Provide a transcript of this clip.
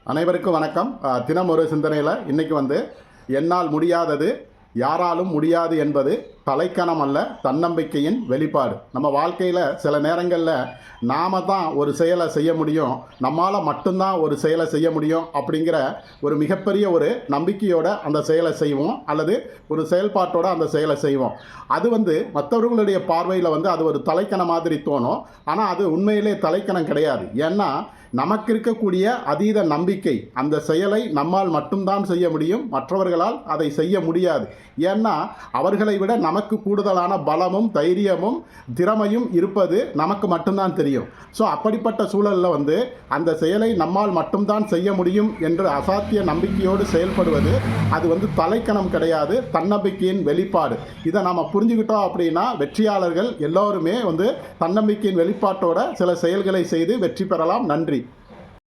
அனைவருக்கும் வணக்கம். தினம் ஒரு சிந்தனையில் இன்றைக்கி என்னால் முடியாதது யாராலும் முடியாது என்பது தலைக்கணம் அல்ல, தன்னம்பிக்கையின் வெளிப்பாடு. நம்ம வாழ்க்கையில் சில நேரங்களில் நாம் தான் ஒரு செயலை செய்ய முடியும், நம்மால் மட்டும்தான் ஒரு செயலை செய்ய முடியும் அப்படிங்கிற ஒரு மிகப்பெரிய ஒரு நம்பிக்கையோட அந்த செயலை செய்வோம், அல்லது ஒரு செயல்பாட்டோட அந்த செயலை செய்வோம். அது மற்றவர்களுடைய பார்வையில் அது ஒரு தலைக்கணம் மாதிரி தோணும். ஆனால் அது உண்மையிலே தலைக்கணம் கிடையாது. ஏன்னா நமக்கு இருக்கக்கூடிய அதீத நம்பிக்கை அந்த செயலை நம்மால் மட்டும்தான் செய்ய முடியும், மற்றவர்களால் அதை செய்ய முடியாது. ஏன்னா அவர்களை விட நமக்கு கூடுதலான பலமும் தைரியமும் திறமையும் இருப்பது நமக்கு மட்டும்தான் தெரியும். ஸோ அப்படிப்பட்ட சூழலில் அந்த செயலை நம்மால் மட்டும்தான் செய்ய முடியும் என்று அசாத்திய நம்பிக்கையோடு செயல்படுவது அது தலைக்கணம் கிடையாது, தன்னம்பிக்கையின் வெளிப்பாடு. இதை நாம் புரிஞ்சுக்கிட்டோம் அப்படின்னா வெற்றியாளர்கள் எல்லோருமே தன்னம்பிக்கையின் வெளிப்பாட்டோட சில செயல்களை செய்து வெற்றி பெறலாம். நன்றி.